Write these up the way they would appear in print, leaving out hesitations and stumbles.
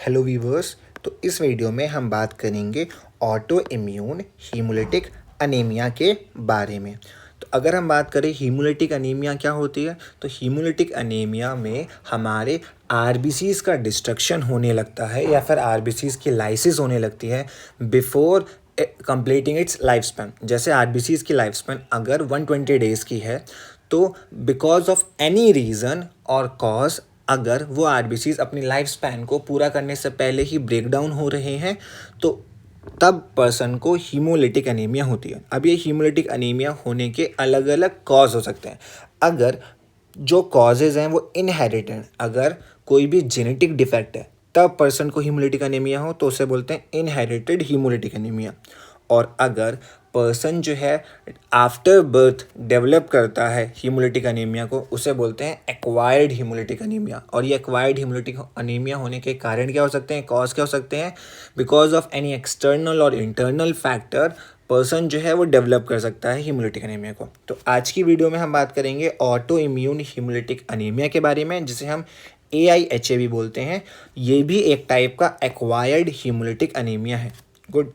Hello viewers. तो इस video में हम बात करेंगे ऑटो इम्यून हीमोलिटिक अनीमिया के बारे में। तो अगर हम बात करें हीमोलिटिक अनीमिया क्या होती है, तो हीमोलिटिक अनीमिया में हमारे आरबीसीज़ का डिस्ट्रक्शन होने लगता है या फिर आरबीसीज़ की लाइसिस होने लगती है before completing it's life span. जैसे आरबीसीज़ की लाइफ स्पैन अगर 120 डेज़ की है, तो बिकॉज ऑफ एनी रीज़न और कॉज अगर वो आरबीसीज अपनी लाइफ स्पैन को पूरा करने से पहले ही ब्रेक डाउन हो रहे हैं, तो तब पर्सन को हीमोलिटिक अनीमिया होती है। अब ये हीमोलिटिक अनीमिया होने के अलग अलग कॉज हो सकते हैं। अगर जो कॉजेज़ हैं वो इनहेरिटेड, अगर कोई भी जेनेटिक डिफेक्ट है तब पर्सन को हीमोलिटिक अनीमिया हो तो उसे बोलते हैं इनहेरिटेड हीमोलिटिक अनीमिया। और अगर पर्सन जो है आफ्टर बर्थ डेवलप करता है हीमोलिटिक अनीमिया को, उसे बोलते हैं एक्वायर्ड हीमोलिटिक अनीमिया। और ये एक्वायर्ड हीमोलिटिक अनीमिया होने के कारण क्या हो सकते हैं, कॉज क्या हो सकते हैं, बिकॉज ऑफ एनी एक्सटर्नल और इंटरनल फैक्टर पर्सन जो है वो डेवलप कर सकता है हीमोलिटिक अनीमिया को। तो आज की वीडियो में हम बात करेंगे ऑटो इम्यून हीमोलिटिक अनीमिया के बारे में, जिसे हम AIHA भी बोलते हैं। ये भी एक टाइप का एक्वायर्ड हीमोलिटिक अनीमिया है। गुड।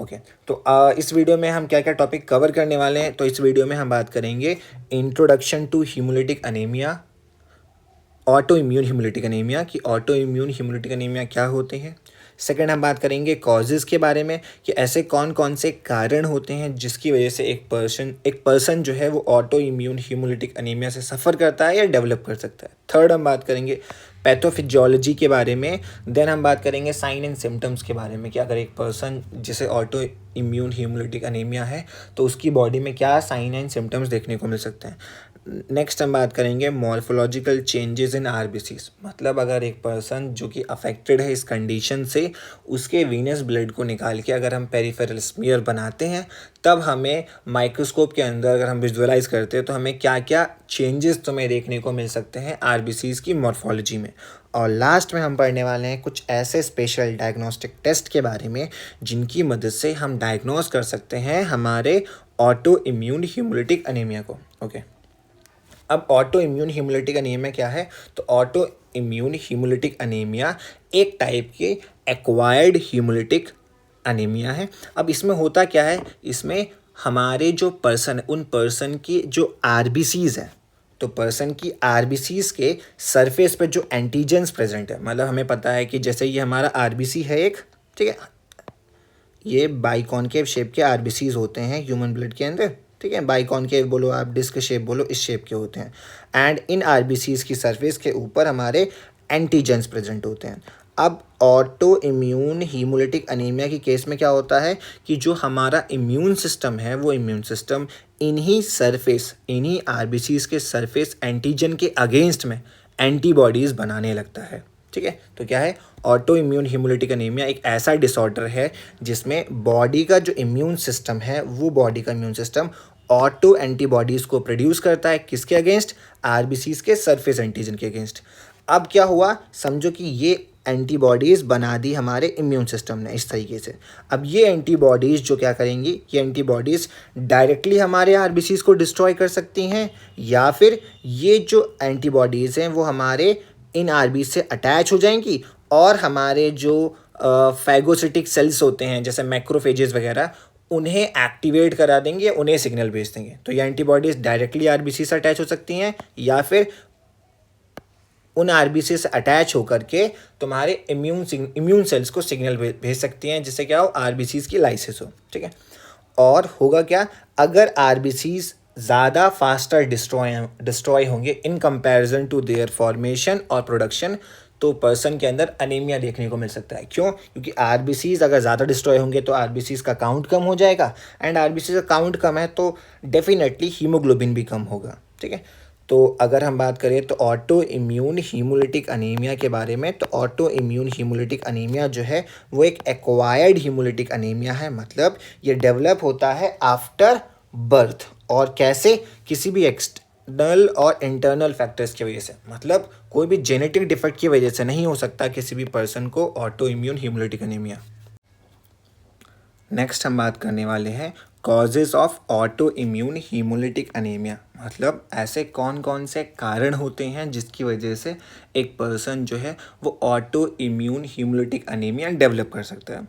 ओके। तो इस वीडियो में हम क्या क्या टॉपिक कवर करने वाले हैं, तो इस वीडियो में हम बात करेंगे introduction to haemolytic anaemia, auto immune haemolytic anaemia की ऑटो इम्यून हीमोलिटिक अनीमिया क्या होते हैं। सेकंड हम बात करेंगे कॉजेज़ के बारे में कि ऐसे कौन कौन से कारण होते हैं जिसकी वजह से एक पर्सन जो है वो ऑटो इम्यून हीमोलिटिक अनीमिया से सफ़र करता है या डेवलप कर सकता है। थर्ड हम बात करेंगे पैथोफिजियोलॉजी के बारे में। देन हम बात करेंगे साइन एंड सिम्टम्स के बारे में कि अगर एक पर्सन जिसे ऑटो इम्यून हीमोलिटिक अनीमिया है तो उसकी बॉडी में क्या साइन एंड सिम्टम्स देखने को मिल सकते हैं। नेक्स्ट हम बात करेंगे मॉर्फोलॉजिकल चेंजेस इन आरबीसीज, मतलब अगर एक पर्सन जो कि अफेक्टेड है इस कंडीशन से, उसके वीनस ब्लड को निकाल के अगर हम पेरिफेरल स्मीयर बनाते हैं, तब हमें माइक्रोस्कोप के अंदर अगर हम विजुअलाइज करते हैं तो हमें क्या क्या चेंजेस तुम्हें देखने को मिल सकते हैं आरबीसीज की मॉर्फोलॉजी में। और लास्ट में हम पढ़ने वाले हैं कुछ ऐसे स्पेशल डायग्नोस्टिक टेस्ट के बारे में जिनकी मदद से हम डायग्नोज कर सकते हैं हमारे ऑटो इम्यून हीमोलिटिक अनीमिया को। ओके। अब ऑटो इम्यून हीमोलिटिक अनीमिया क्या है, तो ऑटो इम्यून हीमोलिटिक अनीमिया एक टाइप के एक्वायर्ड हीमोलिटिक अनीमिया है। अब इसमें होता क्या है, इसमें हमारे जो पर्सन है उन पर्सन की जो आरबीसीज है, तो पर्सन की आरबीसीज के सरफेस पे जो एंटीजेंस प्रेजेंट है, मतलब हमें पता है कि जैसे ये हमारा आरबीसी है एक, ठीक है, ये बाइकॉनकेव शेप के आरबीसीज होते हैं ह्यूमन ब्लड के अंदर, ठीक है, बाइकॉनकेव बोलो आप, डिस्क शेप बोलो, इस शेप के होते हैं। एंड इन आरबीसीज की सरफेस के ऊपर हमारे एंटीजेंस प्रेजेंट होते हैं। अब ऑटो इम्यून हीमोलिटिक अनीमिया की केस में क्या होता है कि जो हमारा इम्यून सिस्टम है वो इम्यून सिस्टम इन्हीं आरबीसीज के सरफेस एंटीजन के अगेंस्ट में एंटीबॉडीज़ बनाने लगता है। ठीक है, तो क्या है, ऑटो इम्यून हीमोलिटिक अनीमिया एक ऐसा डिसऑर्डर है जिसमें बॉडी का जो इम्यून सिस्टम है, वो बॉडी का इम्यून सिस्टम ऑटो एंटीबॉडीज़ को प्रोड्यूस करता है, किसके अगेंस्ट, आरबीसीज के सरफेस एंटीजन के अगेंस्ट। अब क्या हुआ, समझो कि ये एंटीबॉडीज़ बना दी हमारे इम्यून सिस्टम ने इस तरीके से। अब ये एंटीबॉडीज़ जो क्या करेंगी, ये एंटीबॉडीज़ डायरेक्टली हमारे आरबीसीज को डिस्ट्रॉय कर सकती हैं, या फिर ये जो एंटीबॉडीज़ हैं वो हमारे इन आरबी से अटैच हो जाएंगी और हमारे जो फैगोसिटिक सेल्स होते हैं जैसे मैक्रोफेजेस वगैरह, उन्हें एक्टिवेट करा देंगे, उन्हें सिग्नल भेज देंगे। तो ये एंटीबॉडीज़ डायरेक्टली आरबीसी से अटैच हो सकती हैं या फिर उन आरबीसी से अटैच होकर के तुम्हारे इम्यून सेल्स को सिग्नल भेज सकती हैं, जिससे क्या हो, आरबीसीज की लाइसिस हो। ठीक है, और होगा क्या, अगर आरबीसीज ज़्यादा फास्टर डिस्ट्रॉय होंगे in comparison to their formation और प्रोडक्शन, तो पर्सन के अंदर अनीमिया देखने को मिल सकता है। क्यों, क्योंकि आरबीसीज अगर ज़्यादा डिस्ट्रॉय होंगे तो आरबीसीज का काउंट कम हो जाएगा, एंड आरबीसीज का काउंट कम है तो डेफिनेटली हीमोग्लोबिन भी कम होगा। ठीक है, तो अगर हम बात करें तो ऑटो इम्यून हीमोलिटिक अनीमिया के बारे में, तो ऑटो इम्यून हीमोलिटिक अनीमिया जो है वो एक एक्वायर्ड हीमोलिटिक अनीमिया है, मतलब ये डेवलप होता है आफ्टर बर्थ। और कैसे, किसी भी एक्सटर्नल और इंटरनल फैक्टर्स की वजह से, मतलब कोई भी जेनेटिक डिफेक्ट की वजह से नहीं हो सकता किसी भी पर्सन को auto immune haemolytic anaemia. Next हम बात करने वाले हैं causes of auto immune haemolytic anaemia, मतलब ऐसे कौन कौन से कारण होते हैं जिसकी वजह से एक पर्सन जो है वो auto immune haemolytic anaemia develop कर सकता है।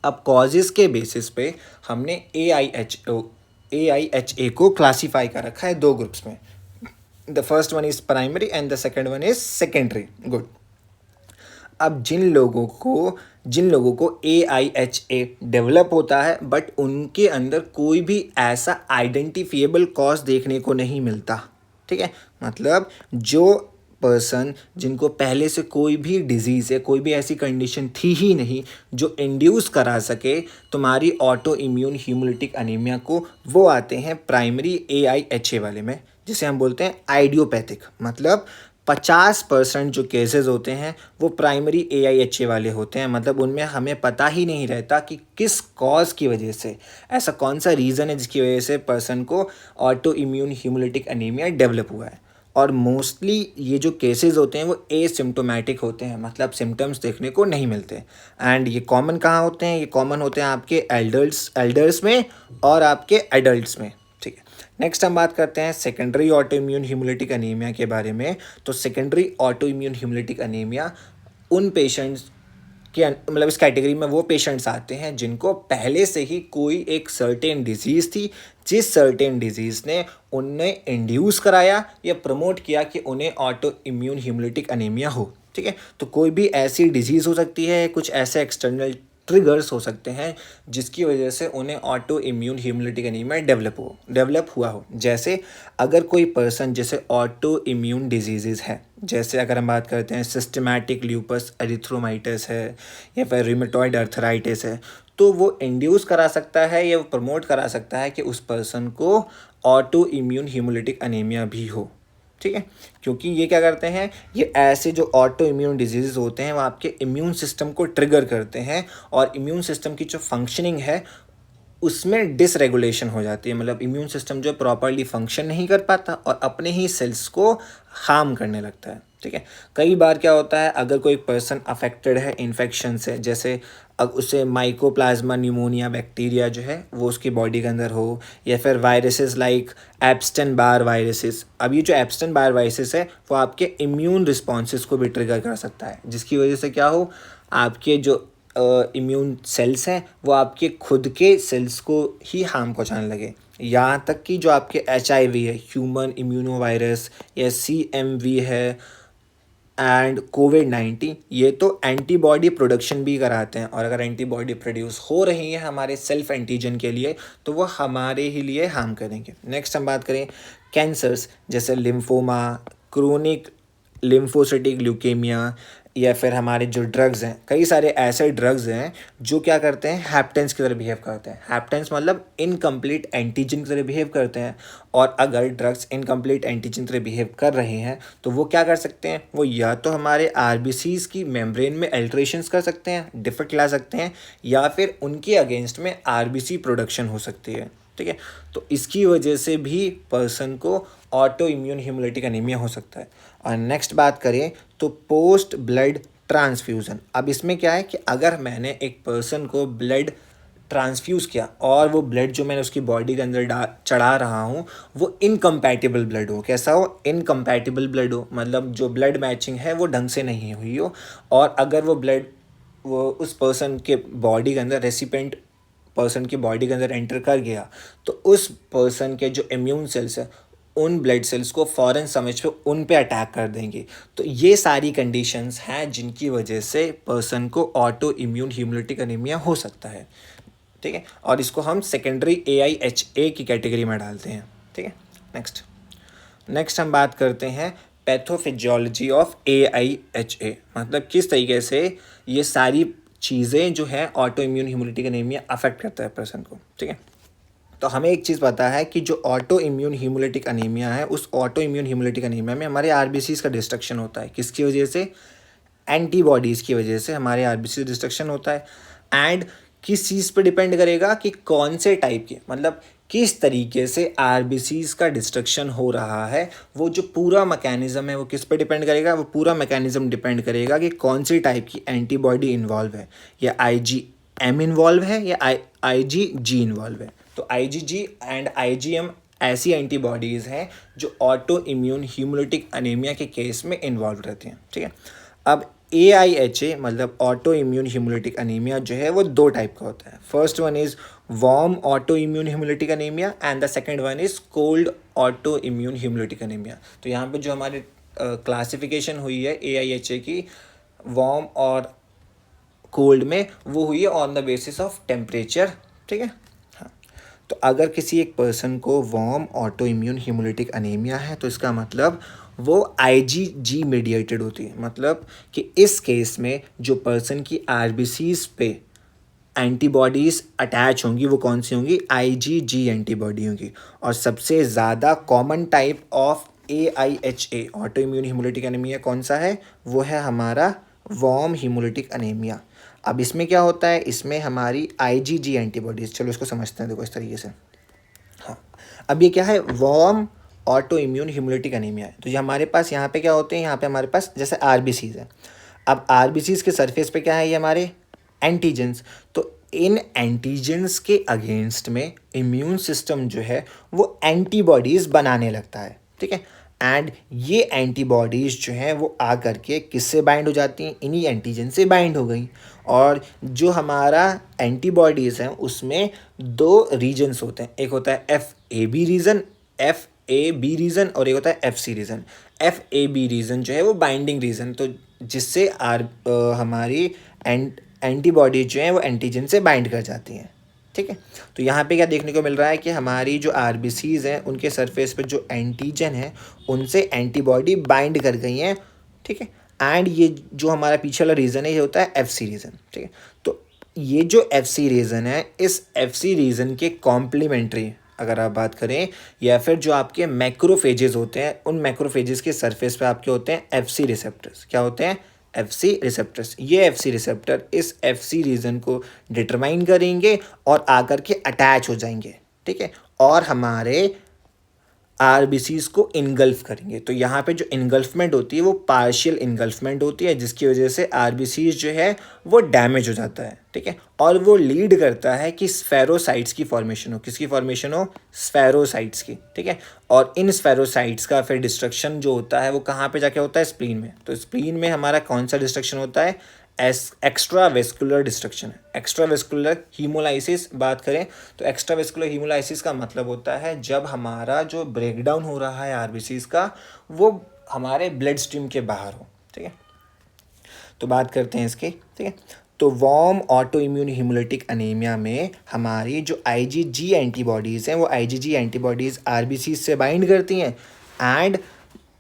अब कॉजेज़ के बेसिस पे हमने AIHA को क्लासीफाई कर रखा है 2 ग्रुप्स में। The first one is primary and the second one is secondary. Good. अब जिन लोगों को AIHA डेवलप होता है बट उनके अंदर कोई भी ऐसा आइडेंटिफिएबल कॉज देखने को नहीं मिलता, ठीक है, मतलब जो पर्सन जिनको पहले से कोई भी डिजीज़ है, कोई भी ऐसी कंडीशन थी ही नहीं जो इंड्यूस करा सके तुम्हारी ऑटो इम्यून हीमोलिटिक अनीमिया को, वो आते हैं प्राइमरी AIHA वाले में, जिसे हम बोलते हैं आइडियोपैथिक। मतलब 50% जो केसेस होते हैं वो प्राइमरी AIHA वाले होते हैं। मतलब उनमें हमें पता ही नहीं रहता कि किस कॉज की वजह से, ऐसा कौन सा रीज़न है जिसकी वजह से पर्सन को auto immune haemolytic anaemia develop हुआ है। और मोस्टली ये जो केसेस होते हैं वो एसिम्टोमेटिक होते हैं, मतलब सिम्टम्स देखने को नहीं मिलते। एंड ये कॉमन कहाँ होते हैं? ये कॉमन होते हैं आपके एल्डर्स में और आपके एडल्ट्स में, ठीक है। नेक्स्ट हम बात करते हैं secondary auto immune haemolytic anaemia के बारे में। तो secondary auto immune haemolytic anaemia उन पेशेंट्स के मतलब इस कैटेगरी में वो पेशेंट्स आते हैं जिनको पहले से ही कोई एक सर्टेन डिजीज़ थी, जिस सर्टेन डिजीज़ ने उन्हें इंड्यूस कराया या प्रमोट किया कि उन्हें ऑटो इम्यून हीमोलिटिक अनीमिया हो, ठीक है। तो कोई भी ऐसी डिजीज़ हो सकती है, कुछ ऐसे एक्सटर्नल ट्रिगर्स हो सकते हैं जिसकी वजह से उन्हें auto immune haemolytic anaemia develop हुआ हो। जैसे अगर कोई पर्सन जैसे ऑटो इम्यून डिजीज़ है, जैसे अगर हम बात करते हैं सिस्टमैटिक ल्यूपस एरिथ्रोमाइटिस है या फिर रिमेटॉइड अर्थराइटिस है, तो वो इंड्यूस करा सकता है या वो प्रमोट करा सकता है कि उस पर्सन को ऑटो इम्यून हीमोलिटिक अनीमिया भी हो, ठीक है। क्योंकि ये क्या करते हैं, ये ऐसे जो ऑटो इम्यून डिजीज़ होते हैं वो आपके इम्यून सिस्टम को ट्रिगर करते हैं और इम्यून सिस्टम की जो फंक्शनिंग है उसमें डिसरेगुलेशन हो जाती है। मतलब इम्यून सिस्टम जो प्रॉपरली फंक्शन नहीं कर पाता और अपने ही सेल्स को हार्म करने लगता है, ठीक है। कई बार क्या होता है, अगर कोई पर्सन अफेक्टेड है इन्फेक्शन से, जैसे अब उसे माइकोप्लाज्मा न्यूमोनिया बैक्टीरिया जो है वो उसकी बॉडी के अंदर हो, या फिर वायरसेस लाइक एप्स्टन बार वायरसेस। अब ये जो एप्स्टन बार वायरसेस है वो आपके इम्यून रिस्पॉन्सेस को भी ट्रिगर कर सकता है, जिसकी वजह से क्या हो, आपके जो इम्यून सेल्स हैं वो आपके खुद के सेल्स को ही हार्म पहुंचाने लगे। यहाँ तक कि जो आपके HIV है, ह्यूमन इम्यूनो वायरस, या CMV है एंड कोविड-19, ये तो एंटीबॉडी प्रोडक्शन भी कराते हैं। और अगर एंटीबॉडी प्रोड्यूस हो रही है हमारे सेल्फ एंटीजन के लिए तो वो हमारे ही लिए हार्म करेंगे। नेक्स्ट हम बात करें कैंसर्स, जैसे लिम्फोमा, क्रोनिक लिम्फोसिटिक ल्यूकेमिया, या फिर हमारे जो ड्रग्स हैं, कई सारे ऐसे ड्रग्स हैं जो क्या करते हैं, हैप्टेंस की तरह बिहेव करते हैं। हैप्टेंस मतलब इनकम्प्लीट एंटीजन की तरह बिहेव करते हैं। और अगर ड्रग्स इनकम्प्लीट एंटीजन की तरह बिहेव कर रहे हैं तो वो क्या कर सकते हैं, वो या तो हमारे RBCs की मेम्ब्रेन में अल्ट्रेशंस कर सकते हैं, डिफेक्ट ला सकते हैं, या फिर उनके अगेंस्ट में RBC प्रोडक्शन हो सकती है, ठीक है। तो इसकी वजह से भी पर्सन को ऑटो इम्यून हीमोलिटिक अनीमिया हो सकता है। और नेक्स्ट बात करें तो पोस्ट ब्लड ट्रांसफ्यूज़न। अब इसमें क्या है कि अगर मैंने एक पर्सन को ब्लड ट्रांसफ्यूज़ किया और वो ब्लड जो मैंने उसकी बॉडी के अंदर चढ़ा रहा हूँ वो इनकम्पैटिबल ब्लड हो, कैसा हो, इनकम्पैटिबल ब्लड हो, मतलब जो ब्लड मैचिंग है वो ढंग से नहीं हुई हो, और अगर वो ब्लड वो उस पर्सन के बॉडी के अंदर रेसिपेंट पर्सन की बॉडी के अंदर एंटर कर गया तो उस पर्सन के जो इम्यून सेल्स है उन ब्लड सेल्स को फ़ौरन समझ पे उन पे अटैक कर देंगे। तो ये सारी कंडीशंस हैं जिनकी वजह से पर्सन को ऑटो इम्यून हीमोलिटिक अनीमिया हो सकता है, ठीक है। और इसको हम सेकेंडरी AIHA की कैटेगरी में डालते हैं, ठीक है। नेक्स्ट हम बात करते हैं पैथोफिजियोलॉजी ऑफ AIHA, मतलब किस तरीके से ये सारी चीज़ें जो है auto immune haemolytic anaemia affect करता है पर्सन को, ठीक है। तो हमें एक चीज़ पता है कि जो ऑटो इम्यून हीमोलिटिक अनीमिया है, उस ऑटो इम्यून हीमोलिटिक अनीमिया में हमारे RBCs का डिस्ट्रक्शन होता है। किसकी वजह से? एंटीबॉडीज़ की वजह से हमारे RBC डिस्ट्रक्शन होता है। एंड किस चीज़ पे डिपेंड करेगा कि कौन से टाइप के, मतलब किस तरीके से RBCs का डिस्ट्रक्शन हो रहा है, वो जो पूरा मैकेनिज़्म है वो किस पे डिपेंड करेगा, वो पूरा मैकेनिज़्म डिपेंड करेगा कि कौन सी टाइप की एंटीबॉडी इन्वॉल्व है, या IgM इन्वॉल्व है या IgG इन्वॉल्व है। तो IgG एंड IgM ऐसी एंटीबॉडीज़ हैं जो ऑटो इम्यून हीमोलिटिक अनीमिया के केस में इन्वॉल्व रहती हैं, ठीक है। अब AIHA मतलब ऑटो इम्यून हीमोलिटिक अनीमिया जो है वो दो टाइप का होता है। First one is warm auto immune haemolytic anaemia and the second one is cold auto immune haemolytic anaemia. तो यहाँ पे जो हमारी क्लासिफिकेशन हुई है AIHA की वार्म और कोल्ड में, वो हुई है on the basis of temperature, ठीक है। हाँ, तो अगर किसी एक पर्सन को warm auto immune haemolytic anaemia है तो इसका मतलब वो IgG मीडिएटेड होती है। मतलब कि इस केस में जो पर्सन की RBCs पे एंटीबॉडीज़ अटैच होंगी वो कौन सी होंगी, IgG एंटीबॉडी होंगी। और सबसे ज़्यादा common type of AIHA auto immune haemolytic anaemia कौन सा है, वो है हमारा वार्म हीमोलिटिक अनीमिया। अब इसमें क्या होता है, इसमें हमारी IgG एंटीबॉडीज़, चलो इसको समझते हैं, देखो इस तरीके से। हाँ, अब ये क्या है, warm auto immune haemolytic anaemia है। तो ये हमारे पास यहाँ पे क्या होते हैं, यहाँ पे हमारे पास जैसे RBCs है। अब RBCs के सरफेस पे क्या है, ये हमारे एंटीजेंस। तो इन एंटीजेंस के अगेंस्ट में इम्यून सिस्टम जो है वो एंटीबॉडीज़ बनाने लगता है, ठीक है। एंड ये एंटीबॉडीज़ जो हैं वो आ करके किससे बाइंड हो जाती हैं, इन्हीं एंटीजन से बाइंड हो गई। और जो हमारा एंटीबॉडीज़ हैं उसमें दो रीजन्स होते हैं, एक होता है FAB रीजन, FAB रीजन, और एक होता है FC रीजन। FAB रीजन जो है वो बाइंडिंग रीजन, तो जिससे हमारी एंटीबॉडी जो है वो एंटीजन से बाइंड कर जाती हैं, ठीक है। तो यहाँ पे क्या देखने को मिल रहा है कि हमारी जो RBCs हैं उनके सरफेस पे जो एंटीजन है उनसे एंटीबॉडी बाइंड कर गई हैं, ठीक है। एंड ये जो हमारा पीछे वाला रीज़न है ये होता है FC रीज़न, ठीक है। तो ये जो FC रीज़न है, इस FC रीज़न के कॉम्प्लीमेंट्री अगर आप बात करें, या फिर जो आपके मैक्रोफेजेस होते हैं, उन मैक्रोफेजेस के सरफेस पे आपके होते हैं FC रिसेप्टर्स। क्या होते हैं, FC रिसेप्टर्स। ये FC रिसेप्टर इस FC रीजन को डिटरमाइन करेंगे और आकर के अटैच हो जाएंगे, ठीक है, और हमारे RBCs को इनगल्फ करेंगे। तो यहाँ पे जो इनगल्फमेंट होती है वो पार्शियल इनगल्फमेंट होती है, जिसकी वजह से RBCs जो है वो डैमेज हो जाता है, ठीक है। और वो लीड करता है कि स्फेरोसाइट्स की फॉर्मेशन हो, किसकी फॉर्मेशन हो, स्फेरोसाइट्स की, ठीक है। और इन स्फेरोसाइट्स का फिर डिस्ट्रक्शन जो होता है वो कहाँ पे जाके होता है, स्प्लीन में। तो स्प्लीन में हमारा कौन सा डिस्ट्रक्शन होता है, एक्स्ट्रा वेस्कुलर डिस्ट्रक्शन है। एक्स्ट्रा वेस्कुलर हीमोलाइसिस बात करें तो एक्स्ट्रा वेस्कुलर हीमोलाइसिस का मतलब होता है जब हमारा जो ब्रेकडाउन हो रहा है RBCs का वो हमारे ब्लड स्ट्रीम के बाहर हो, ठीक है। तो बात करते हैं इसकी, ठीक है। तो warm auto immune haemolytic anaemia में हमारी जो IgG एंटीबॉडीज़ हैं वो IgG एंटीबॉडीज़ RBCs से बाइंड करती हैं, एंड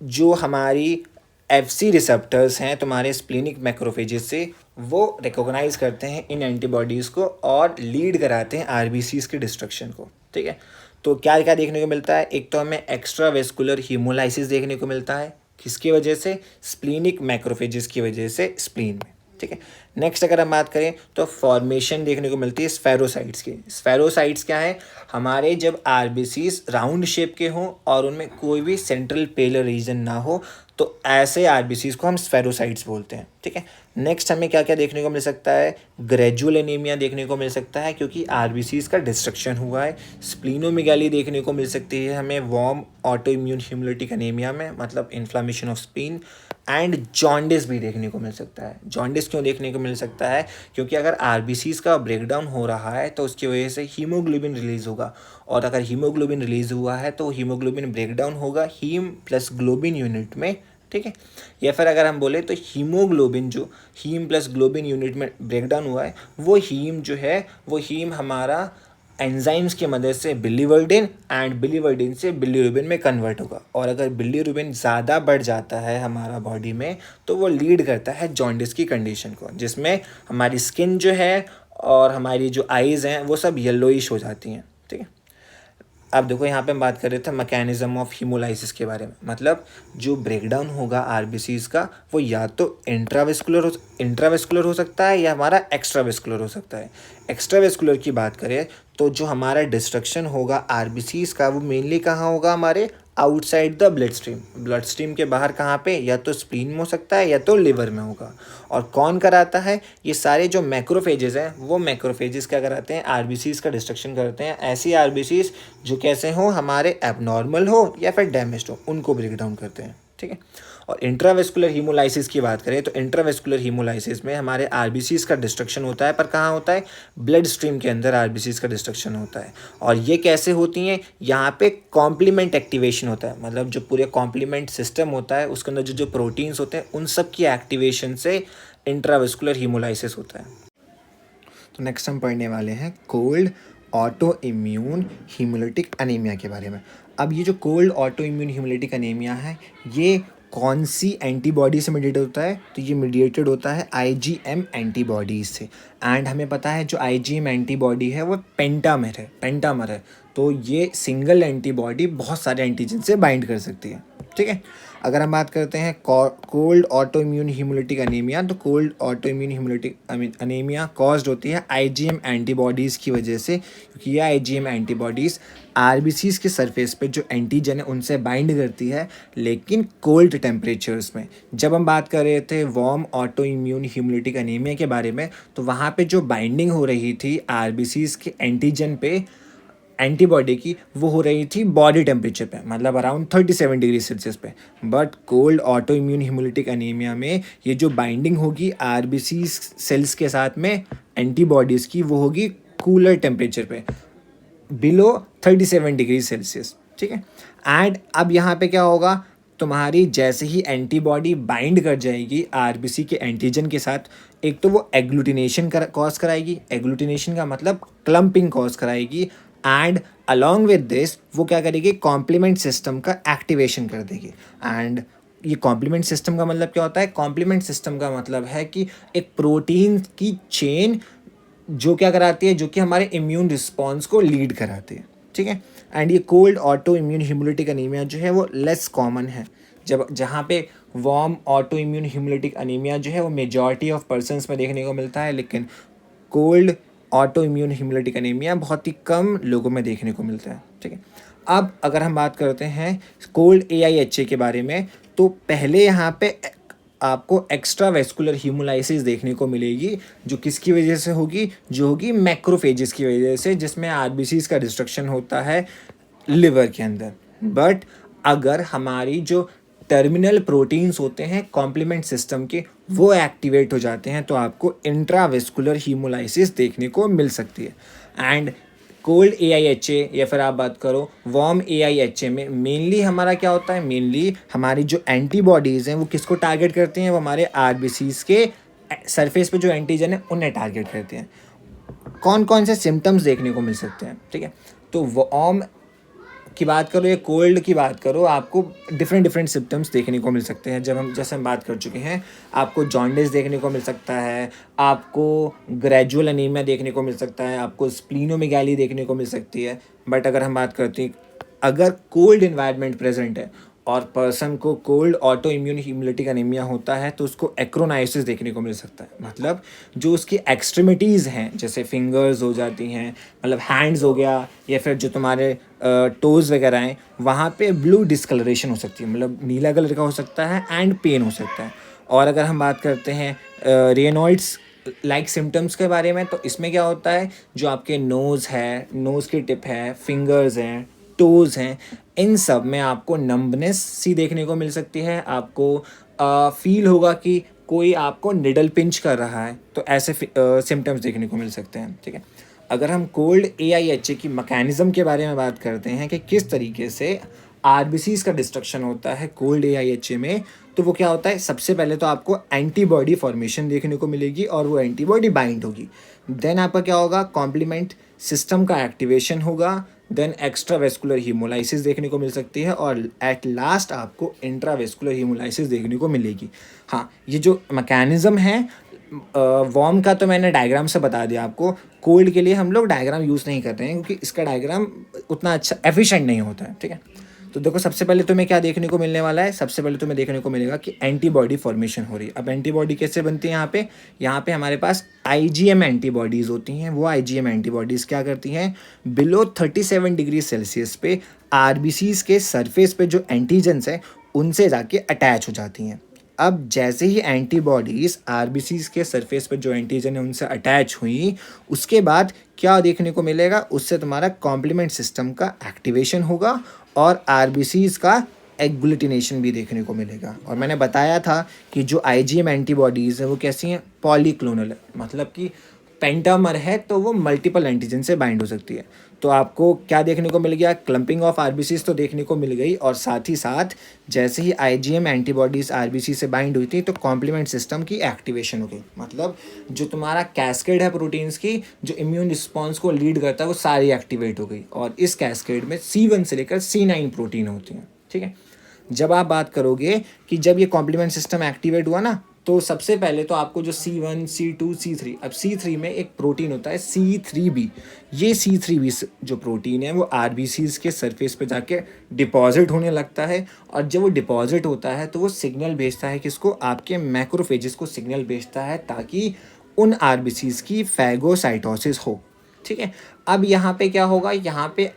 जो हमारी FC रिसेप्टर्स हैं तुम्हारे स्प्लीनिक मैक्रोफेजेस से, वो रिकॉग्नाइज करते हैं इन एंटीबॉडीज़ को और लीड कराते हैं RBCs के डिस्ट्रक्शन को, ठीक है। तो क्या क्या देखने को मिलता है, एक तो हमें एक्स्ट्रा वेस्कुलर हीमोलाइसिस देखने को मिलता है, किसकी वजह से, स्प्लीनिक मैक्रोफेजेस की वजह से स्प्लीन में, ठीक है। नेक्स्ट अगर हम बात करें तो फॉर्मेशन देखने को मिलती है स्फेरोसाइट्स की। स्फेरोसाइट्स क्या है, हमारे जब RBCs राउंड शेप के हों और उनमें कोई भी सेंट्रल पेलर रीजन ना हो तो ऐसे RBCs को हम स्फेरोसाइट्स बोलते हैं, ठीक है। नेक्स्ट हमें क्या क्या देखने को मिल सकता है, ग्रेजुअल एनीमिया देखने को मिल सकता है क्योंकि RBCs का डिस्ट्रक्शन हुआ है। स्प्लीनोमेगाली देखने को मिल सकती है हमें warm auto immune haemolytic anaemia में, मतलब inflammation of spleen. And jaundice भी देखने को मिल सकता है। जॉन्डिस क्यों देखने को मिल सकता है, क्योंकि अगर RBCs का ब्रेकडाउन हो रहा है तो उसकी वजह से हीमोग्लोबिन रिलीज़ होगा, और अगर हीमोग्लोबिन रिलीज़ हुआ है तो हीमोग्लोबिन ब्रेकडाउन होगा हीम प्लस ग्लोबिन यूनिट में, ठीक है। या फिर अगर हम बोले तो हीमोग्लोबिन जो हीम प्लस ग्लोबिन यूनिट में ब्रेकडाउन हुआ है, वो हीम जो है वो हीम हमारा एंजाइम्स की मदद से बिलीवर्डिन एंड बिलीवर्डिन से बिलीरुबिन में कन्वर्ट होगा। और अगर बिलीरुबिन ज़्यादा बढ़ जाता है हमारा बॉडी में तो वो लीड करता है जॉन्डिस की कंडीशन को, जिसमें हमारी स्किन जो है और हमारी जो आइज़ हैं वो सब येलोइश हो जाती हैं, ठीक है। अब देखो यहाँ पे हम बात कर रहे थे मैकेनिज्म ऑफ हीमोलाइसिस के बारे में, मतलब जो ब्रेकडाउन होगा RBCs का वो या तो इंट्रावेस्कुलर हो सकता है या हमारा एक्स्ट्रावेस्कुलर हो सकता है। एक्स्ट्रावेस्कुलर की बात करें तो जो हमारा डिस्ट्रक्शन होगा RBCs का वो मेनली कहाँ होगा, हमारे आउटसाइड द ब्लड स्ट्रीम के बाहर कहाँ पे, या तो स्प्लीन में हो सकता है या तो लिवर में होगा। और कौन कराता है, ये सारे जो मैक्रोफेजेस हैं वो मैक्रोफेजेस क्या कराते हैं, आरबीसीज का डिस्ट्रक्शन करते हैं। ऐसी आरबीसीज जो कैसे हो, हमारे एबनॉर्मल हो या फिर डैमेज हो, उनको ब्रेक डाउन करते हैं। ठीक है। और इंट्रावेस्कुलर हीमोलाइसिस की बात करें तो इंट्रावेस्कुलर हीमोलाइसिस में हमारे आरबीसीज का डिस्ट्रक्शन होता है, पर कहाँ होता है, ब्लड स्ट्रीम के अंदर आरबीसीज का डिस्ट्रक्शन होता है। और ये कैसे होती हैं, यहाँ पे कॉम्प्लीमेंट एक्टिवेशन होता है, मतलब जो पूरे कॉम्प्लीमेंट सिस्टम होता है उसके अंदर जो जो प्रोटीन्स होते हैं उन सब की एक्टिवेशन से इंट्रावेस्कुलर हीमोलाइसिस होता है। तो नेक्स्ट हम पढ़ने वाले हैं cold auto immune haemolytic anaemia के बारे में। अब ये जो cold auto immune haemolytic anaemia है, ये कौन सी एंटीबॉडी से मीडिएटेड होता है, तो ये मीडिएटेड होता है आईजीएम एंटीबॉडीज से। एंड हमें पता है जो आईजीएम एंटीबॉडी है वो पेंटामर है। तो ये सिंगल एंटीबॉडी बहुत सारे एंटीजन से बाइंड कर सकती है। ठीक है। अगर हम बात करते हैं cold auto immune haemolytic anaemia, तो cold auto immune haemolytic anaemia caused होती है आईजीएम एंटीबॉडीज़ की वजह से, क्योंकि ये आईजीएम एंटीबॉडीज़ आरबीसीज के सरफेस पे जो एंटीजन है उनसे बाइंड करती है, लेकिन कोल्ड टेम्परेचर्स में। जब हम बात कर रहे थे warm auto immune haemolytic anaemia के बारे में, तो वहाँ पे जो बाइंडिंग हो रही थी आरबीसीज के एंटीजन पे एंटीबॉडी की, वो हो रही थी बॉडी टेम्परेचर पे, मतलब अराउंड 37 डिग्री सेल्सियस पे। But cold auto immune haemolytic anaemia में ये जो बाइंडिंग होगी आरबीसी सेल्स के साथ में एंटीबॉडीज़ की, वो होगी कूलर टेम्परेचर पे, बिलो 37 डिग्री सेल्सियस। ठीक है। एंड अब यहाँ पे क्या होगा, तुम्हारी जैसे ही एंटीबॉडी बाइंड कर जाएगी आरबीसी के एंटीजन के साथ, एक तो वो एग्लूटिनेशन कॉज कराएगी, एग्लूटिनेशन का मतलब क्लम्पिंग कॉज कराएगी, एंड अलॉन्ग विद दिस वो क्या करेगी, कॉम्प्लीमेंट सिस्टम का एक्टिवेशन कर देगी। एंड ये कॉम्प्लीमेंट सिस्टम का मतलब क्या होता है, कॉम्प्लीमेंट सिस्टम का मतलब है कि एक प्रोटीन की चेन जो क्या कराती है, जो कि हमारे इम्यून रिस्पॉन्स को लीड कराती है। ठीक है। एंड ये cold auto immune haemolytic anaemia जो है वो लेस कॉमन है, जब जहाँ पे warm auto immune haemolytic anaemia जो है वो मेजॉरिटी ऑफ पर्सनस में देखने को मिलता है, लेकिन cold auto immune haemolytic anaemia बहुत ही कम लोगों में देखने को मिलता है। ठीक है। अब अगर हम बात करते हैं कोल्ड AIHA के बारे में, तो पहले यहाँ पे आपको एक्स्ट्रा वेस्कुलर हीमोलाइसिस देखने को मिलेगी, जो किसकी वजह से होगी, जो होगी मैक्रोफेजेस की वजह से, जिसमें आरबीसीज का डिस्ट्रक्शन होता है लिवर के अंदर। बट अगर हमारी जो टर्मिनल प्रोटीन्स होते हैं कॉम्प्लीमेंट सिस्टम के, वो एक्टिवेट हो जाते हैं, तो आपको इंट्रावेस्कुलर हीमोलाइसिस देखने को मिल सकती है। एंड कोल्ड AIHA या फिर आप बात करो वार्म AIHA में मेनली हमारा क्या होता है, मेनली हमारी जो एंटीबॉडीज़ हैं वो किसको टारगेट करती हैं, वो हमारे आरबीसीज के सरफेस पे जो एंटीजन है उन्हें टारगेट करते हैं। कौन कौन से सिम्टम्स देखने को मिल सकते हैं। ठीक है। तो वार्म की बात करो या कोल्ड की बात करो, आपको डिफरेंट सिम्टम्स देखने को मिल सकते हैं। जैसे हम बात कर चुके हैं, आपको जॉन्डिस देखने को मिल सकता है, आपको ग्रेजुअल अनीमिया देखने को मिल सकता है, आपको स्प्लीनोमेगाली देखने को मिल सकती है। बट अगर हम बात करते हैं, अगर कोल्ड इन्वायरमेंट प्रेजेंट है और पर्सन को cold auto immune haemolytic anaemia होता है, तो उसको एक्रोनाइसिस देखने को मिल सकता है। मतलब जो उसकी एक्सट्रीमिटीज़ हैं, जैसे फिंगर्स हो जाती हैं, मतलब हैंड्स हो गया, या फिर जो तुम्हारे टोज़ वगैरह हैं, वहाँ पे ब्लू डिस्कलरेशन हो सकती है, मतलब नीला कलर का हो सकता है, एंड पेन हो सकता है। और अगर हम बात करते हैं रेनॉइड्स लाइक सिम्टम्स के बारे में, तो इसमें क्या होता है, जो आपके नोज़ है, नोज़ की टिप है, फिंगर्स हैं, टोज़ हैं, इन सब में आपको नंबनेस सी देखने को मिल सकती है। आपको फील होगा कि कोई आपको निडल पिंच कर रहा है, तो ऐसे सिम्टम्स देखने को मिल सकते हैं। ठीक है। अगर हम कोल्ड AIHA की मैकेनिज़्म के बारे में बात करते हैं कि किस तरीके से आरबीसीज का डिस्ट्रक्शन होता है कोल्ड AIHA में, तो वो क्या होता है, सबसे पहले तो आपको एंटीबॉडी फॉर्मेशन देखने को मिलेगी और वो एंटीबॉडी बाइंड होगी। देन आपका क्या होगा, कॉम्प्लीमेंट सिस्टम का एक्टिवेशन होगा, देन एक्स्ट्रा वेस्कुलर हीमोलाइसिस देखने को मिल सकती है, और एट लास्ट आपको इंट्रावेस्कुलर हीमोलाइसिस देखने को मिलेगी। हाँ, ये जो मैकेनिज़्म है वार्म का तो मैंने डायग्राम से बता दिया आपको। कोल्ड के लिए हम लोग डायग्राम यूज़ नहीं करते हैं, क्योंकि इसका डायग्राम उतना अच्छा एफिशिएंट नहीं होता है। ठीक है। तो देखो सबसे पहले तुम्हें क्या देखने को मिलने वाला है, सबसे पहले तुम्हें देखने को मिलेगा कि एंटीबॉडी फॉर्मेशन हो रही है। अब एंटीबॉडी कैसे बनती है यहाँ पे हमारे पास आईजीएम एंटीबॉडीज़ होती हैं। वो आईजीएम एंटीबॉडीज़ क्या करती हैं, बिलो 37 डिग्री सेल्सियस पे आरबीसीज के सरफेस पे जो एंटीजेंस है उनसे जाके अटैच हो जाती हैं। अब जैसे ही एंटीबॉडीज़ आरबीसीज के सरफेस पर जो एंटीजन है उनसे अटैच हुई, उसके बाद क्या देखने को मिलेगा, उससे तुम्हारा कॉम्प्लीमेंट सिस्टम का एक्टिवेशन होगा और आरबीसीज का एग्लूटिनेशन भी देखने को मिलेगा। और मैंने बताया था कि जो आईजीएम एंटीबॉडीज़ है वो कैसी हैं, पॉलीक्लोनल है, मतलब कि पेंटामर है तो वो मल्टीपल एंटीजन से बाइंड हो सकती है। तो आपको क्या देखने को मिल गया, क्लम्पिंग ऑफ आरबीसीज तो देखने को मिल गई, और साथ ही साथ जैसे ही आईजीएम एंटीबॉडीज़ आरबीसी से बाइंड हुई थी तो कॉम्प्लीमेंट सिस्टम की एक्टिवेशन हो गई। मतलब जो तुम्हारा कैस्केड है प्रोटीन्स की जो इम्यून रिस्पॉन्स को लीड करता है वो सारी एक्टिवेट हो गई, और इस कैस्केड में C1 से लेकर C9 प्रोटीन होती हैं। ठीक है, जब आप बात करोगे कि जब ये कॉम्प्लीमेंट सिस्टम एक्टिवेट हुआ ना, तो सबसे पहले तो आपको जो C1, C2, C3, अब C3 में एक प्रोटीन होता है C3b। ये C3b जो प्रोटीन है वो आरबीसीज के सरफेस पे जाके डिपॉजिट होने लगता है, और जब वो डिपॉजिट होता है तो वो सिग्नल भेजता है किसको, आपके मैक्रोफेजेस को सिग्नल भेजता है ताकि उन आरबीसीज की फैगोसाइटोसिस हो। ठीक है, अब यहाँ पे क्या होगा, यहाँ पे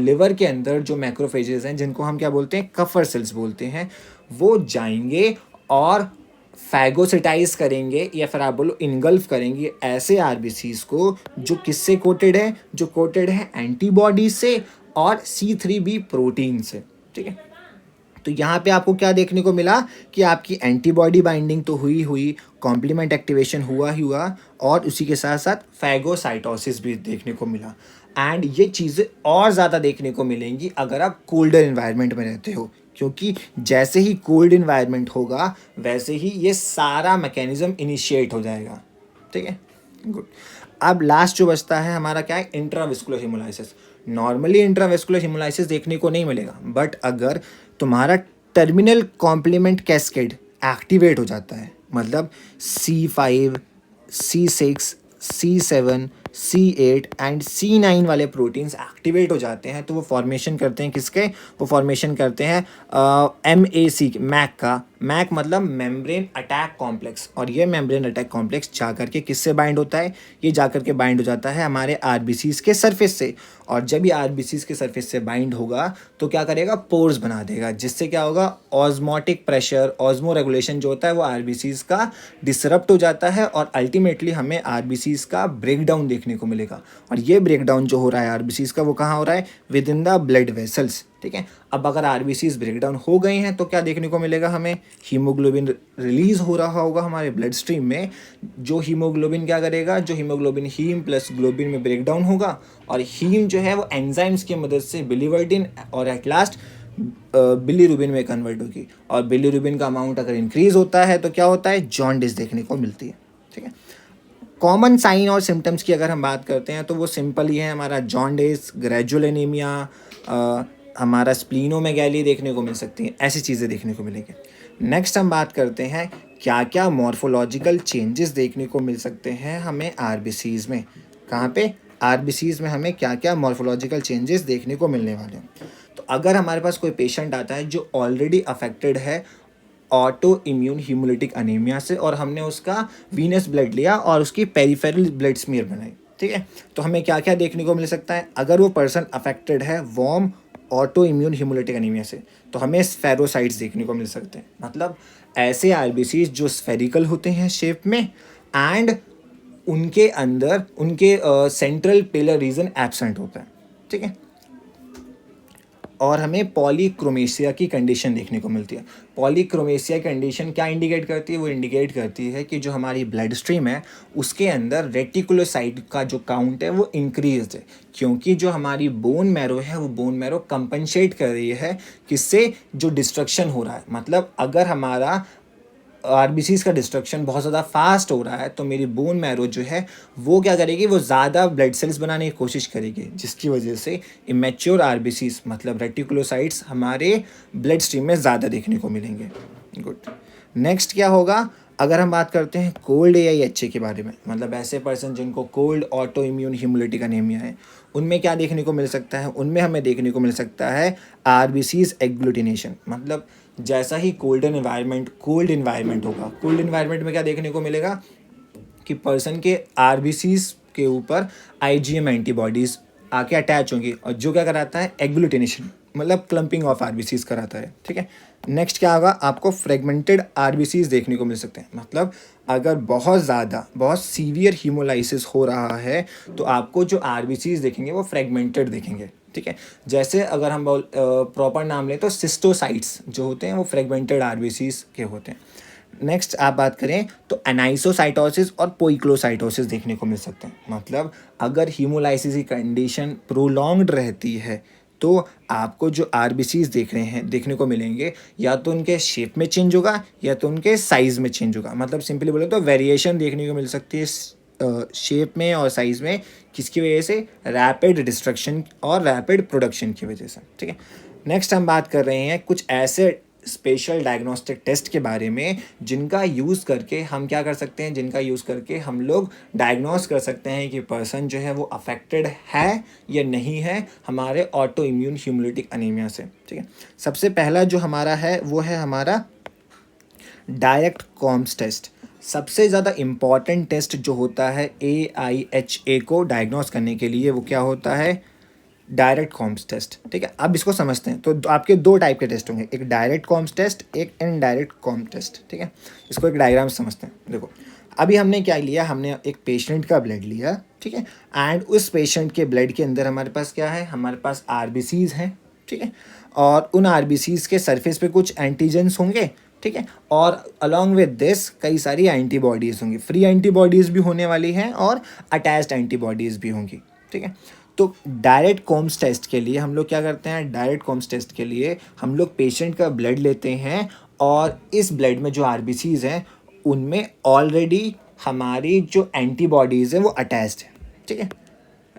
लिवर के अंदर जो मैक्रोफेजेस हैं जिनको हम क्या बोलते हैं, कफर सेल्स बोलते हैं, वो जाएंगे और फैगोसिटाइज करेंगे, या फिर आप बोलो इनगल्फ करेंगे ऐसे आरबीसीज को जो किससे कोटेड है, जो कोटेड है एंटीबॉडी से और C3b प्रोटीन से। ठीक है, तो यहाँ पे आपको क्या देखने को मिला कि आपकी एंटीबॉडी बाइंडिंग तो हुई, कॉम्प्लीमेंट एक्टिवेशन हुआ ही हुआ, और उसी के साथ साथ फैगोसाइटोसिस भी देखने को मिला। एंड ये चीज़ें और ज़्यादा देखने को मिलेंगी अगर आप कोल्डर इन्वायरमेंट में रहते हो, क्योंकि जैसे ही कोल्ड इन्वायरमेंट होगा वैसे ही ये सारा मैकेनिज्म इनिशिएट हो जाएगा। ठीक है, गुड। अब लास्ट जो बचता है हमारा क्या है, intravascular haemolysis. Normally intravascular haemolysis देखने को नहीं मिलेगा, बट अगर तुम्हारा टर्मिनल कॉम्प्लीमेंट कैस्केड एक्टिवेट हो जाता है, मतलब C5, C6, C7, C8 and C9 वाले प्रोटीन्स एक्टिवेट हो जाते हैं, तो वो फॉर्मेशन करते हैं किसके, वो फॉर्मेशन करते हैं MAC मैक का। मैक मतलब मेम्ब्रेन अटैक कॉम्प्लेक्स, और ये मेम्ब्रेन अटैक कॉम्प्लेक्स जा करके किससे बाइंड होता है, ये जा करके बाइंड हो जाता है हमारे आरबीसीज के सरफेस से। और जब ये आरबीसीज के सरफेस से बाइंड होगा तो क्या करेगा, पोर्स बना देगा, जिससे क्या होगा, ऑस्मोटिक प्रेशर, ऑस्मो रेगुलेशन जो होता है वो आरबीसीज का डिसरप्ट हो जाता है, और अल्टीमेटली हमें आरबीसीज का ब्रेकडाउन देखने को मिलेगा। और ये ब्रेकडाउन जो हो रहा है आरबीसीज का वो कहाँ हो रहा है, with in the blood vessels. ठीक है, अब अगर आरबीसीज ब्रेकडाउन हो गए हैं तो क्या देखने को मिलेगा हमें, हीमोग्लोबिन रिलीज हो रहा होगा हमारे ब्लड स्ट्रीम में। जो हीमोग्लोबिन क्या करेगा, जो हीमोग्लोबिन हीम प्लस ग्लोबिन में ब्रेकडाउन होगा, और हीम जो है वो एंजाइम्स की मदद से बिलीवर्डिन और एट लास्ट बिलीरुबिन में कन्वर्ट होगी, और बिलीरुबिन का अमाउंट अगर इंक्रीज होता है तो क्या होता है, जॉन्डिस देखने को मिलती है। ठीक है, कॉमन साइन और सिम्टम्स की अगर हम बात करते हैं तो वो सिंपल ही है, हमारा जॉन्डिस, ग्रेजुअल एनीमिया, हमारा स्प्लीनोमेगैली देखने को मिल सकती हैं, ऐसी चीज़ें देखने को मिलेंगी। नेक्स्ट हम बात करते हैं क्या क्या मॉर्फोलॉजिकल चेंजेस देखने को मिल सकते हैं हमें आरबीसीज में। कहाँ पे, आरबीसीज में हमें क्या क्या मॉर्फोलॉजिकल चेंजेस देखने को मिलने वाले हैं। तो अगर हमारे पास कोई पेशेंट आता है जो ऑलरेडी अफेक्टेड है ऑटो इम्यून हीमोलिटिक अनीमिया से, और हमने उसका वीनस ब्लड लिया और उसकी पेरिफेरल ब्लड स्मीयर बनाई, ठीक है, तो हमें क्या क्या देखने को मिल सकता है, अगर वो पर्सन अफेक्टेड है warm auto immune haemolytic anaemia से, तो हमें स्फेरोसाइट्स देखने को मिल सकते हैं। मतलब ऐसे आरबीसीज जो स्फेरिकल होते हैं शेप में, एंड उनके अंदर उनके सेंट्रल पेलर रीजन एब्सेंट होता है। ठीक है, और हमें पॉलीक्रोमेसिया की कंडीशन देखने को मिलती है। पॉलीक्रोमेसिया कंडीशन क्या इंडिकेट करती है, वो इंडिकेट करती है कि जो हमारी ब्लड स्ट्रीम है उसके अंदर रेटिकुलोसाइट का जो काउंट है वो इंक्रीज है, क्योंकि जो हमारी बोन मैरो है वो बोन मैरो कंपनसेट कर रही है किससे, जो डिस्ट्रक्शन हो रहा है। मतलब अगर हमारा आरबीसीज का डिस्ट्रक्शन बहुत ज़्यादा फास्ट हो रहा है तो मेरी बोन मैरो जो है वो क्या करेगी, वो ज़्यादा ब्लड सेल्स बनाने की कोशिश करेगी, जिसकी वजह से इमेच्योर आरबीसीज मतलब रेटिकुलोसाइट्स हमारे ब्लड स्ट्रीम में ज़्यादा देखने को मिलेंगे। गुड। नेक्स्ट क्या होगा, अगर हम बात करते हैं कोल्ड AIHA के बारे में, मतलब ऐसे पर्सन जिनको cold auto immune haemolytic anaemia है, उनमें क्या देखने को मिल सकता है? उनमें हमें देखने को मिल सकता है RBCs एग्लूटिनेशन। मतलब जैसा ही कोल्ड इन्वायरमेंट होगा, कोल्ड इन्वायरमेंट में क्या देखने को मिलेगा कि पर्सन के RBCs के ऊपर IgM एंटीबॉडीज़ आके अटैच होंगी, और जो क्या कराता है? एग्लूटिनेशन, मतलब क्लम्पिंग ऑफ RBCs कराता है। ठीक है, नेक्स्ट क्या होगा? आपको फ्रेगमेंटेड RBCs देखने को मिल सकते हैं। मतलब अगर बहुत ज़्यादा, बहुत सीवियर हीमोलाइसिस हो रहा है तो आपको जो RBCs देखेंगे वो फ्रेगमेंटेड दिखेंगे। ठीक है, जैसे अगर हम प्रॉपर नाम लें तो सिस्टोसाइट्स जो होते हैं वो फ्रेगमेंटेड RBCs के होते हैं। नेक्स्ट आप बात करें तो एनाइसोसाइटोसिस और पोइक्लोसाइटोसिस देखने को मिल सकते हैं। मतलब अगर हीमोलाइसिस की कंडीशन प्रोलॉन्ग्ड रहती है तो आपको जो RBCs देखने को मिलेंगे, या तो उनके शेप में चेंज होगा या तो उनके साइज़ में चेंज होगा। मतलब सिंपली बोले तो वेरिएशन देखने को मिल सकती है शेप में और साइज़ में, किसकी वजह से? रैपिड डिस्ट्रक्शन और रैपिड प्रोडक्शन की वजह से। ठीक है, नेक्स्ट हम बात कर रहे हैं कुछ ऐसे स्पेशल डायग्नोस्टिक टेस्ट के बारे में जिनका यूज़ करके हम क्या कर सकते हैं, जिनका यूज़ करके हम लोग डायग्नोस कर सकते हैं कि पर्सन जो है वो अफेक्टेड है या नहीं है हमारे ऑटो इम्यून हीमोलिटिक अनीमिया से। ठीक है, सबसे पहला जो हमारा है वो है हमारा डायरेक्ट कॉम्स टेस्ट। सबसे ज़्यादा इम्पॉर्टेंट टेस्ट जो होता है AIHA को डायग्नोस करने के लिए वो क्या होता है? Direct Coombs test. ठीक है, अब इसको समझते हैं। तो आपके दो टाइप के टेस्ट होंगे, एक डायरेक्ट कॉम्स टेस्ट, एक इनडायरेक्ट कॉम्स टेस्ट। ठीक है, इसको एक डायग्राम से समझते हैं। देखो, अभी हमने क्या लिया? हमने एक पेशेंट का ब्लड लिया। ठीक है, एंड उस पेशेंट के ब्लड के अंदर हमारे पास क्या है? हमारे पास RBCs हैं। ठीक है, और उन RBCs के सरफेस पे कुछ एंटीजेंस होंगे। ठीक है, और अलॉन्ग विद दिस कई सारी एंटीबॉडीज़ होंगी। फ्री एंटीबॉडीज़ भी होने वाली हैं और अटैच्ड एंटीबॉडीज़ भी होंगी। ठीक है, तो डायरेक्ट कॉम्स टेस्ट के लिए हम लोग क्या करते हैं? डायरेक्ट कॉम्स टेस्ट के लिए हम लोग पेशेंट का ब्लड लेते हैं, और इस ब्लड में जो RBCs हैं उनमें ऑलरेडी हमारी जो एंटीबॉडीज़ हैं वो अटैच्ड है। ठीक है,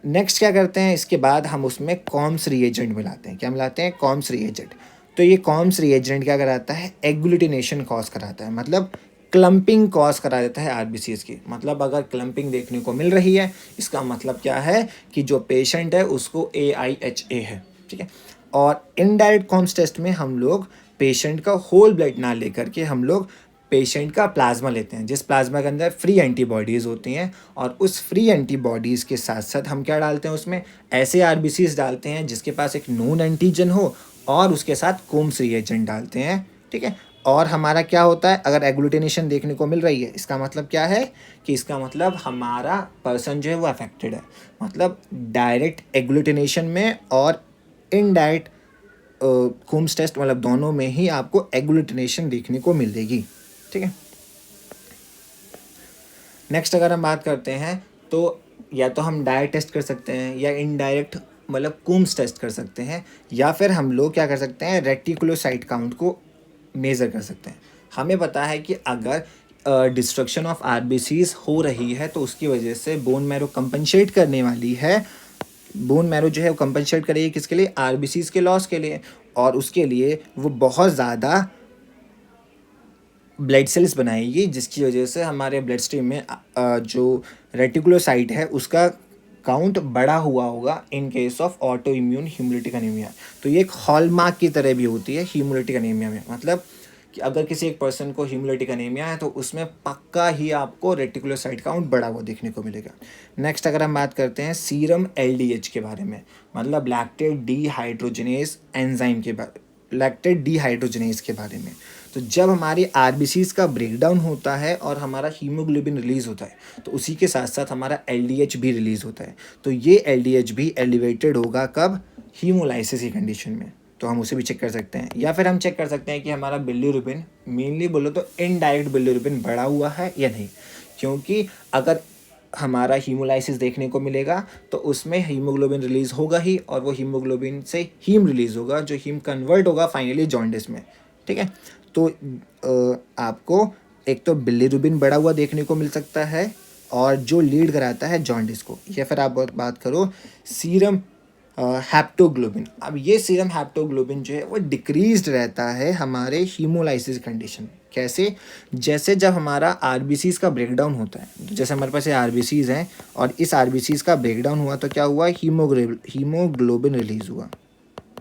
नेक्स्ट क्या करते हैं? इसके बाद हम उसमें कॉम्स रिएजेंट मिलाते हैं। क्या मिलाते हैं? Coombs reagent. तो ये कॉम्स रिएजेंट क्या कराता है? एग्लूटिनेशन कॉज कराता है, मतलब क्लम्पिंग कॉज करा देता है RBCs की। मतलब अगर क्लम्पिंग देखने को मिल रही है, इसका मतलब क्या है कि जो पेशेंट है उसको AIHA है। ठीक है, और इनडायरेक्ट कॉम्स टेस्ट में हम लोग पेशेंट का होल ब्लड ना लेकर के हम लोग पेशेंट का प्लाज्मा लेते हैं, जिस प्लाज्मा के अंदर फ्री एंटीबॉडीज़ होती हैं, और उस फ्री एंटीबॉडीज़ के साथ साथ हम क्या डालते हैं? उसमें ऐसे RBCs डालते हैं जिसके पास एक नोन एंटीजन हो, और उसके साथ कॉम्स रिएजेंट डालते हैं। ठीक है, और हमारा क्या होता है? अगर एग्लूटिनेशन देखने को मिल रही है, इसका मतलब क्या है कि इसका मतलब हमारा पर्सन जो है वो अफेक्टेड है। मतलब डायरेक्ट एग्लूटिनेशन में और इनडायरेक्ट कॉम्स टेस्ट, मतलब दोनों में ही आपको एग्लूटिनेशन देखने को मिलेगी। ठीक है, नेक्स्ट अगर हम बात करते हैं तो या तो हम डायरेक्ट टेस्ट कर सकते हैं, या इनडायरेक्ट मतलब कॉम्स टेस्ट कर सकते हैं, या फिर हम लोग क्या कर सकते हैं? रेटिकुलोसाइट काउंट को मेज़र कर सकते हैं। हमें पता है कि अगर डिस्ट्रक्शन ऑफ RBCs हो रही है तो उसकी वजह से बोन मैरो कंपनसेट करने वाली है। बोन मैरो जो है वो कंपनसेट करेगी किसके लिए? RBCs के लॉस के लिए, और उसके लिए वो बहुत ज़्यादा ब्लड सेल्स बनाएगी, जिसकी वजह से हमारे ब्लड स्ट्रीम में जो रेटिकुलोसाइट है उसका काउंट बढ़ा हुआ होगा in case of auto immune haemolytic anaemia. तो ये एक हॉलमार्क की तरह भी होती है हीमोलिटिक अनीमिया में। मतलब कि अगर किसी एक पर्सन को हीमोलिटिक अनीमिया है तो उसमें पक्का ही आपको रेटिकुलोसाइट काउंट बढ़ा हुआ देखने को मिलेगा। नेक्स्ट अगर हम बात करते हैं सीरम LDH के बारे में, मतलब लैक्टेट डीहाइड्रोजनेज एंजाइम के बारे लैक्टेट डीहाइड्रोजनेज के बारे में। तो जब हमारी RBCs का ब्रेकडाउन होता है और हमारा हीमोग्लोबिन रिलीज़ होता है तो उसी के साथ साथ हमारा LDH भी रिलीज़ होता है। तो ये LDH भी एलिवेटेड होगा कब? हीमोलाइसिस की कंडीशन में। तो हम उसे भी चेक कर सकते हैं, या फिर हम चेक कर सकते हैं कि हमारा बिलिरुबिन, मेनली बोलो तो इनडायरेक्ट बिलिरुबिन बढ़ा हुआ है या नहीं। क्योंकि अगर हमारा हीमोलाइसिस देखने को मिलेगा तो उसमें हीमोग्लोबिन रिलीज़ होगा ही, और वो हीमोग्लोबिन से हीम रिलीज़ होगा, जो हीम कन्वर्ट होगा फाइनली जॉन्डिस में। ठीक है, तो आपको एक तो बिलिरुबिन बढ़ा हुआ देखने को मिल सकता है, और जो लीड कराता है जॉन्डिस को। या फिर आप बात करो सीरम हैप्टोग्लोबिन। अब ये सीरम हैप्टोग्लोबिन जो है वो डिक्रीज्ड रहता है हमारे हीमोलाइसिस कंडीशन में। कैसे? जैसे जब हमारा आरबीसीज़ का ब्रेकडाउन होता है, जैसे हमारे पास ये आरबीसीज़ हैं और इस आरबीसीज़ का ब्रेकडाउन हुआ तो क्या हुआ? हीमोग्लोबिन रिलीज़ हुआ,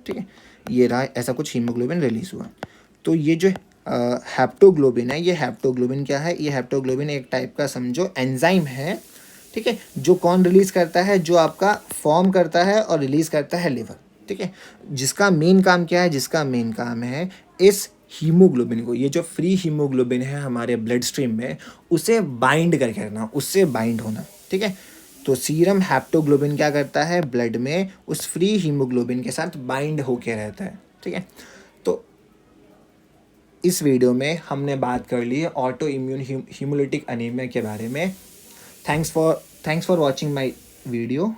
ठीक है? ये रहा, ऐसा कुछ हीमोग्लोबिन रिलीज़ हुआ। तो ये जो हेप्टोग्लोबिन है, ये हेप्टोग्लोबिन क्या है? ये हेप्टोग्लोबिन एक टाइप का समझो एंजाइम है, ठीक है? जो कौन रिलीज़ करता है? जो आपका फॉर्म करता है और रिलीज़ करता है लिवर, ठीक है? जिसका मेन काम क्या है? जिसका मेन काम है इस हीमोग्लोबिन को, ये जो फ्री हीमोग्लोबिन है हमारे ब्लड स्ट्रीम में, उसे बाइंड करके रखना, उससे बाइंड होना, ठीक है? तो सीरम हेप्टोग्लोबिन क्या करता है? ब्लड में उस फ्री हीमोग्लोबिन के साथ बाइंड होके रहता है, ठीक है? तो इस वीडियो में हमने बात कर ली है ऑटो इम्यून हीमोलिटिक अनीमिया के बारे में। Thanks for watching my video.